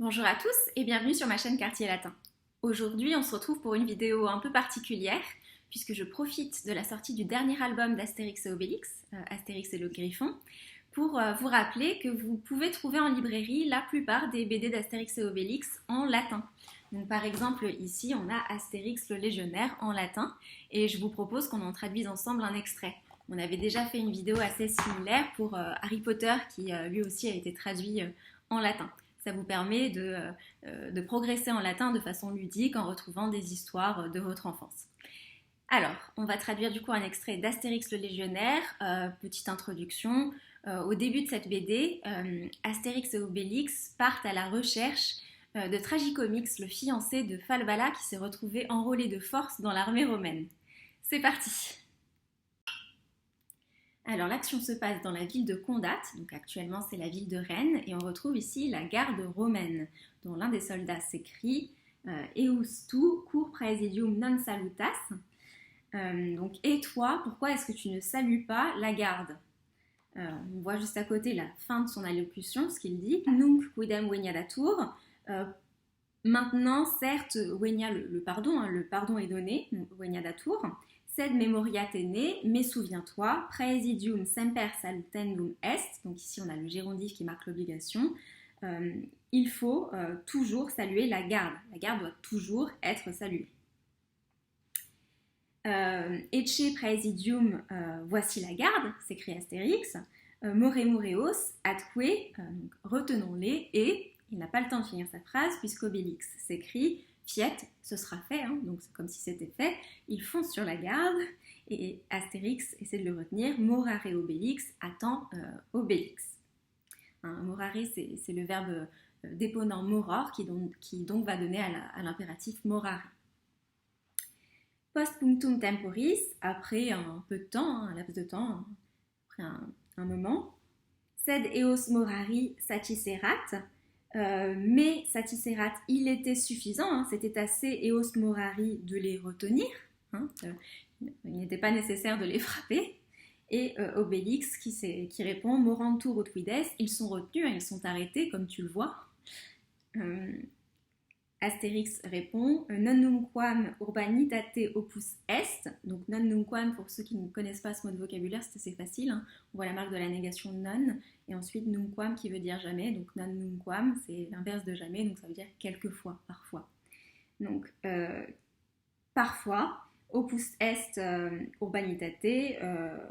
Bonjour à tous et bienvenue sur ma chaîne Quartier Latin. Aujourd'hui, on se retrouve pour une vidéo un peu particulière puisque je profite de la sortie du dernier album d'Astérix et Obélix, Astérix et le Griffon, pour vous rappeler que vous pouvez trouver en librairie la plupart des BD d'Astérix et Obélix en latin. Donc, par exemple, ici, on a Astérix le Légionnaire en latin et je vous propose qu'on en traduise ensemble un extrait. On avait déjà fait une vidéo assez similaire pour Harry Potter qui lui aussi a été traduit en latin. Ça vous permet de progresser en latin de façon ludique en retrouvant des histoires de votre enfance. Alors, on va traduire du coup un extrait d'Astérix le Légionnaire. Petite introduction. Au début de cette BD, Astérix et Obélix partent à la recherche de Tragicomix, le fiancé de Falbala qui s'est retrouvé enrôlé de force dans l'armée romaine. C'est parti! Alors l'action se passe dans la ville de Condat, donc actuellement c'est la ville de Rennes, et on retrouve ici la garde romaine, dont l'un des soldats s'écrie Eus tu cur praesidium non salutas. Donc et toi, pourquoi est-ce que tu ne salues pas la garde? On voit juste à côté la fin de son allocution, ce qu'il dit Nunc quidem venia datur. Maintenant, certes, venia le pardon, le pardon est donné, venia datur. Sed memoria tene, mais souviens-toi, praesidium semper salutendum est, donc ici on a le gérondif qui marque l'obligation, il faut toujours saluer la garde doit toujours être saluée. Ecce praesidium, voici la garde, s'écrie Astérix, moremureos atque, retenons-les, et il n'a pas le temps de finir sa phrase puisqu'Obélix s'écrie Fiet, ce sera fait, hein, donc c'est comme si c'était fait. Il fonce sur la garde et Astérix essaie de le retenir. Morare Obélix attend Obélix. Hein, morare, c'est le verbe déponent moror qui donc va donner à l'impératif morare. Post punctum temporis, après un peu de temps, un laps de temps, après un moment. Sed eos morari satisserat. Mais satisserat, il était suffisant, hein, c'était assez eos morari de les retenir, hein, il n'était pas nécessaire de les frapper. Et Obélix qui répond morantur ut vides, ils sont retenus, hein, ils sont arrêtés comme tu le vois. Astérix répond non nunquam urbanitate opus est, donc non nunquam, pour ceux qui ne connaissent pas ce mot de vocabulaire, c'est assez facile, hein. On voit la marque de la négation non, et ensuite nunquam qui veut dire jamais, donc non nunquam c'est l'inverse de jamais, donc ça veut dire quelquefois, parfois. Donc parfois, opus est urbanitate,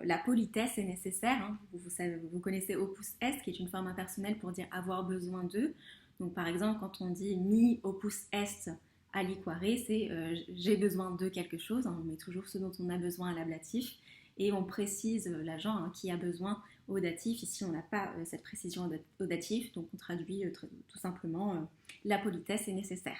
la politesse est nécessaire, hein. Vous connaissez opus est qui est une forme impersonnelle pour dire avoir besoin d'eux. Donc par exemple, quand on dit mi opus est aliquare, c'est j'ai besoin de quelque chose, hein, on met toujours ce dont on a besoin à l'ablatif et on précise l'agent, hein, qui a besoin au datif. Ici, on n'a pas cette précision au datif, donc on traduit tout simplement la politesse est nécessaire.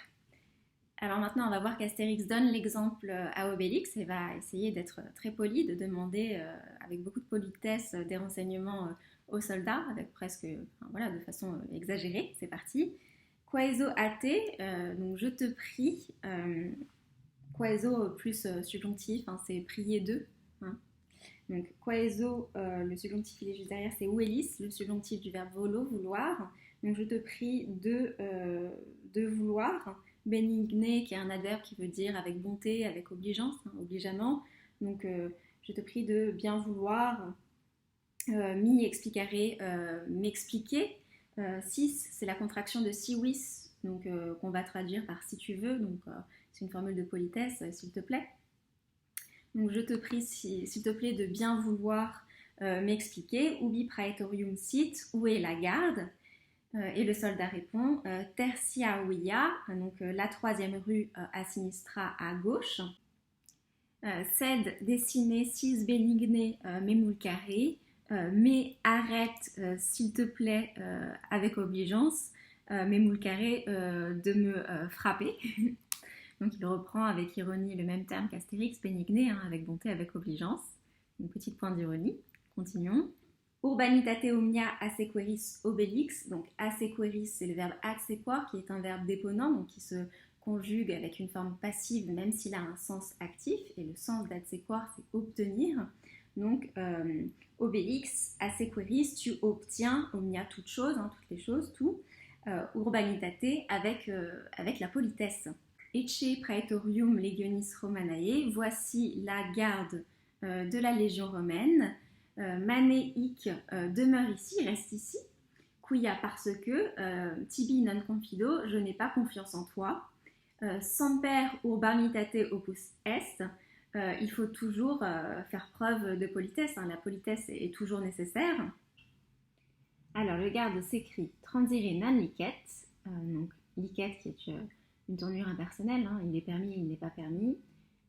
Alors maintenant, on va voir qu'Astérix donne l'exemple à Obélix et va essayer d'être très poli, de demander avec beaucoup de politesse des renseignements aux soldats, avec presque, voilà, de façon exagérée. C'est parti. Quaeso ate, donc je te prie. Quaeso plus subjonctif, hein, c'est prier d'eux. Hein. Donc quaeso, le subjonctif il est juste derrière, c'est uelis, le subjonctif du verbe volo, vouloir. Donc je te prie de vouloir. Benigne, qui est un adverbe qui veut dire avec bonté, avec obligeance, hein, obligeamment. Donc, je te prie de bien vouloir. Mi explicare, m'expliquer. Sis, c'est la contraction de si wis, donc qu'on va traduire par si tu veux. Donc, c'est une formule de politesse, s'il te plaît. Donc, je te prie, s'il te plaît, de bien vouloir m'expliquer. Ubi praetorium sit, où est la garde? Et le soldat répond Tertia via, donc la troisième rue à sinistra à gauche. Sed decime sis benigne memulcare, mais arrête s'il te plaît avec obligeance, memulcare de me frapper. Donc il reprend avec ironie le même terme qu'Astérix, benigne, hein, avec bonté, avec obligeance. Une petite pointe d'ironie. Continuons. Urbanitate omnia assequeris Obélix, donc assequeris c'est le verbe assequar qui est un verbe déponent, donc qui se conjugue avec une forme passive même s'il a un sens actif, et le sens d'assequar c'est obtenir. Donc Obélix, assequeris, tu obtiens, omnia toute chose, hein, toutes les choses, tout, urbanitate avec la politesse. Ecce praetorium legionis Romanae, voici la garde de la Légion romaine. Mane hic demeure ici, reste ici. Quia parce que, tibi non confido, je n'ai pas confiance en toi. Semper urbanitate opus est, il faut toujours faire preuve de politesse, hein. La politesse est toujours nécessaire. Alors le garde s'écrit transire nan licet, donc licet qui est une tournure impersonnelle, hein. Il est permis, il n'est pas permis.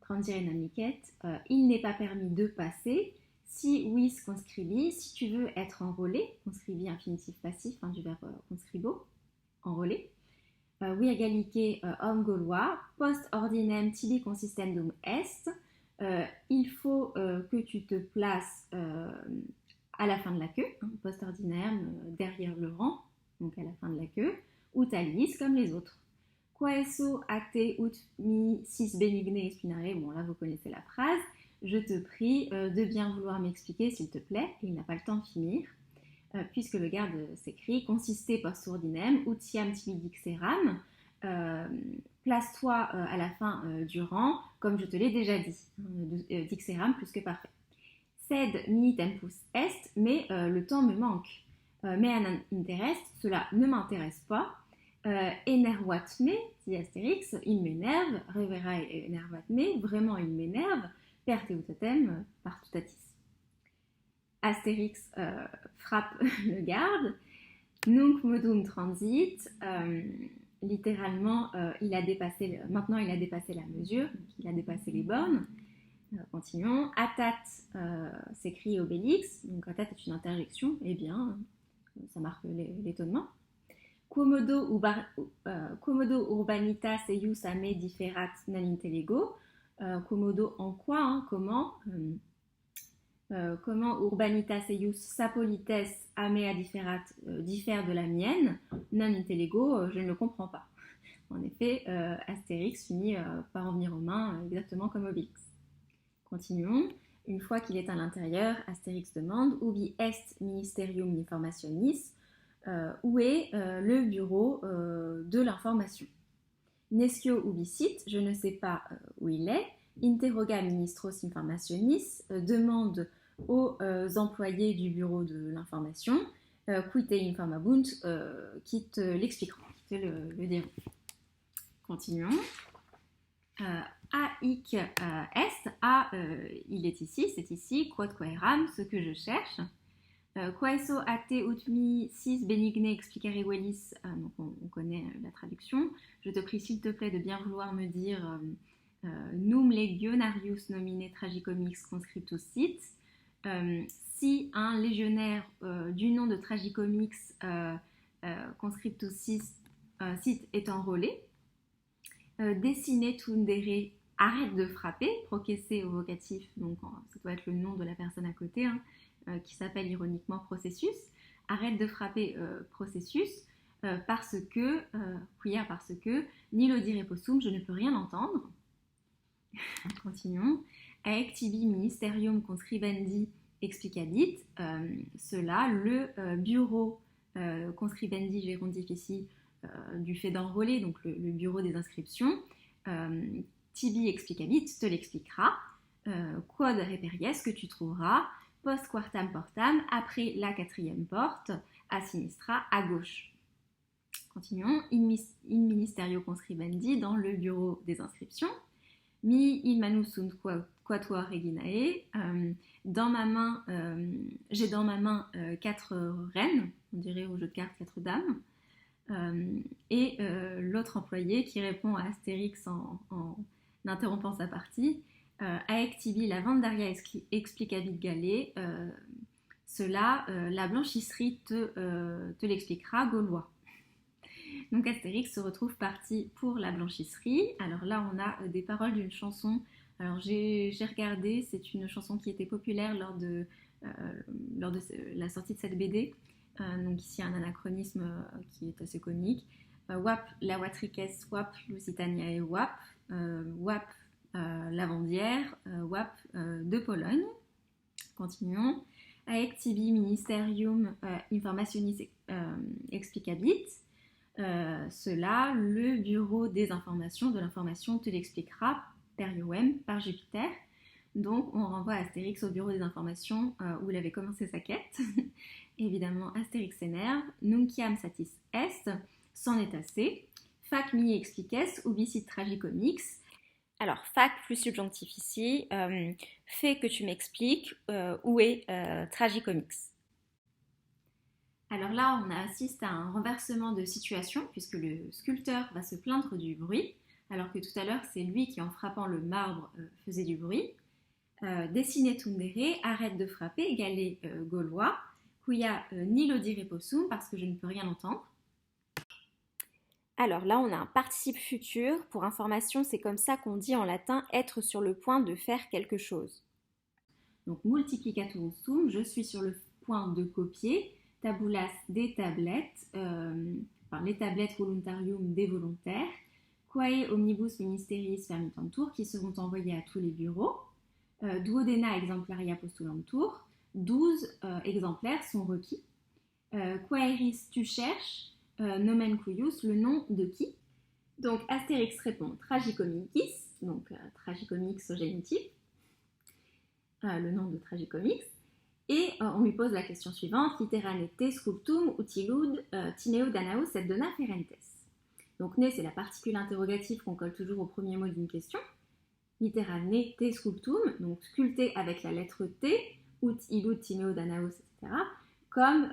Transire nan licet, il n'est pas permis de passer. Si vis conscribi, si tu veux être enrôlé, conscribi infinitif passif, hein, du verbe conscribo, enrôlé. Vir gallice homme gaulois, post ordinem tibi consistendum est, il faut que tu te places à la fin de la queue, hein, post ordinem, derrière le rang, donc à la fin de la queue, ou talis comme les autres. Quaeso ate ut mi sis benigne spinare, bon là vous connaissez la phrase, je te prie de bien vouloir m'expliquer s'il te plaît, il n'a pas le temps de finir. Puisque le garde s'écrit consiste post ordinem utiam tibi dixeram, place-toi à la fin du rang, comme je te l'ai déjà dit, dixeram plus que parfait. Sed mi tempus est, mais le temps me manque. Me non interest, cela ne m'intéresse pas. Enervat me, dit Astérix, il m'énerve, reverae enervat me, vraiment il m'énerve, per te utatem, par tutatis. Astérix frappe le garde. Nunc modum transit. Littéralement, maintenant il a dépassé la mesure, il a dépassé les bornes. Continuons. Atat s'écrit Obélix. Donc atat est une interjection. Eh bien, ça marque l'étonnement. Quomodo urbanitas eius a me differat non intellego. Quomodo en quoi, hein, comment comment urbanitas eius sa politesse a mea differat diffère de la mienne, non intellego, je ne le comprends pas. En effet, Astérix finit par en venir aux mains exactement comme Obélix. Continuons. Une fois qu'il est à l'intérieur, Astérix demande ubi est ministerium informationis, où est le bureau de l'information. Nescio ubi sit, je ne sais pas où il est. Interroga ministros informationis, demande aux employés du bureau de l'information, qui te informabunt, qui te l'expliqueront, qui te le diront. Continuons. Aic est, il est ici, c'est ici, quod quaeram, ce que je cherche. Quaeso ate ut mi sis benigne explicare velis, donc on connaît la traduction. Je te prie s'il te plaît de bien vouloir me dire num legionarius nomine tragicomix conscriptus sit, si un légionnaire du nom de tragicomix conscriptus sit est enrôlé. Dessine tundere, arrête de frapper, processé au vocatif, donc ça doit être le nom de la personne à côté, hein, qui s'appelle ironiquement processus. Arrête de frapper processus, parce que, nilo dire possum, je ne peux rien entendre. Continuons. Aec tibi ministerium conscribendi explicabit, cela, le bureau conscribendi, je rondif ici, du fait d'enrôler, donc le bureau des inscriptions, tibi explicabit, te l'expliquera. Quod reperies, que tu trouveras, post quartam portam, après la quatrième porte, à sinistra, à gauche. Continuons. In ministerio conscribendi, dans le bureau des inscriptions. Mi in manu sunt quatuor reginae, dans ma main, j'ai dans ma main 4 reines, on dirait au jeu de cartes 4 dames, et l'autre employé qui répond à Astérix en interrompant sa partie, aec tibi lavandaria explicabit gale, cela, la blanchisserie te l'expliquera, gaulois. Donc Astérix se retrouve parti pour la blanchisserie. Alors là, on a des paroles d'une chanson. Alors j'ai regardé, c'est une chanson qui était populaire lors de la sortie de cette BD. Donc ici, un anachronisme qui est assez comique. Wap la watrices, wap Lusitaniae, wap, wap lavandière, wap de Pologne. Continuons. Aec tibi ministerium informationis explicabit. Cela, le bureau des informations, de l'information te l'expliquera, Periowem, par Jupiter. Donc on renvoie Astérix au bureau des informations où il avait commencé sa quête. Évidemment, Astérix s'énerve. Nunciam satis est, c'en est assez. Fac mi expliques, ubicit tragicomics. Alors, fac plus subjonctif ici, fait que tu m'expliques où est tragicomics. Alors là, on assiste à un renversement de situation puisque le sculpteur va se plaindre du bruit, alors que tout à l'heure, c'est lui qui, en frappant le marbre, faisait du bruit. Dessine tundere, arrête de frapper, galet gaulois, cuia nilo dire possum, parce que je ne peux rien entendre. Alors là, on a un participe futur. Pour information, c'est comme ça qu'on dit en latin être sur le point de faire quelque chose. Donc, multiplicatum sum, je suis sur le point de copier. Tabulas des tablettes, les tablettes voluntarium des volontaires. Quae omnibus ministeris fermitantur, qui seront envoyés à tous les bureaux. Duodena exemplaria postulantur, 12 exemplaires sont requis. Quaeris tu cherches, nomen cuius, le nom de qui? Donc Astérix répond tragicomicis, donc tragicomics au génitif, le nom de tragicomics, et on lui pose la question suivante, litterane te sculptum utilud tineo danaus et dona ferentes. Donc ne, c'est la particule interrogative qu'on colle toujours au premier mot d'une question. Litterane te sculptum, donc sculpté avec la lettre T, ut illud tineo danaos, etc., comme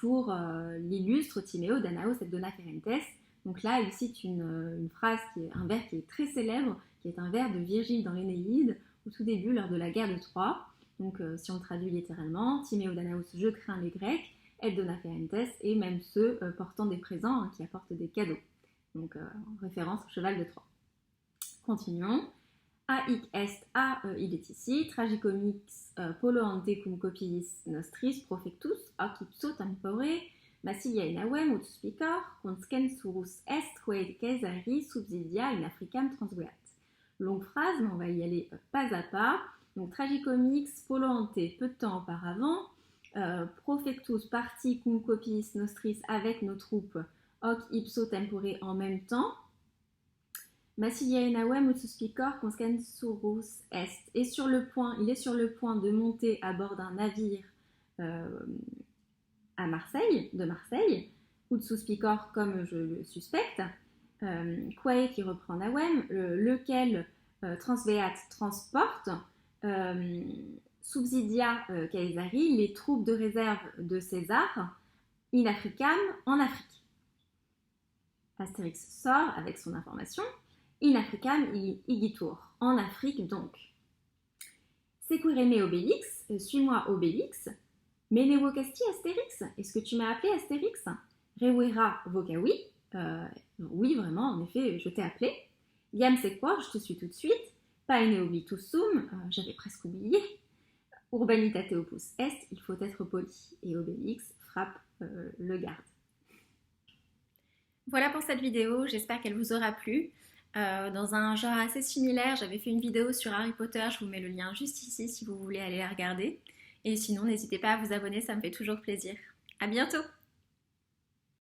pour l'illustre Tineo Danaos et Dona Ferentes. Donc là, il cite une phrase, un vers qui est très célèbre, qui est un vers de Virgile dans l'Énéide, au tout début, lors de la guerre de Troie. Donc si on traduit littéralement, Tineo Danaos, je crains les Grecs, et Dona Ferentes, et même ceux portant des présents, qui apportent des cadeaux. Donc en référence au cheval de Troie. Continuons. Aic est il est ici, tragicomics poloante cum copiis nostris profectus hoc ipso tempore massilia in avem ut spicor conscensurus est quae Caesari subsidia in Africam transveat. Longue phrase, mais on va y aller pas à pas. Donc tragicomics poloante, peu de temps auparavant, profectus parti cum copiis nostris avec nos troupes hoc ipso tempore en même temps. Massilia in avem ut spicor conscensurus est. Et il est sur le point de monter à bord d'un navire de Marseille, ut suspicor comme je le suspecte, quae qui reprend navem, lequel transveat transporte, subsidia Caesari, les troupes de réserve de César, in Africam, en Afrique. Astérix sort avec son information. In Africam igitur, en Afrique donc. Sequireme Obélix, suis-moi Obélix. Mene vocasti Astérix, est-ce que tu m'as appelé Astérix? Rewera vocavi, oui vraiment, en effet, je t'ai appelé. Yam c'est quoi, je te suis tout de suite. Paene oblitus sum, j'avais presque oublié. Urbanitate opus est, il faut être poli. Et Obélix frappe le garde. Voilà pour cette vidéo, j'espère qu'elle vous aura plu. Dans un genre assez similaire, j'avais fait une vidéo sur Harry Potter, je vous mets le lien juste ici si vous voulez aller la regarder. Et sinon, n'hésitez pas à vous abonner, ça me fait toujours plaisir. À bientôt!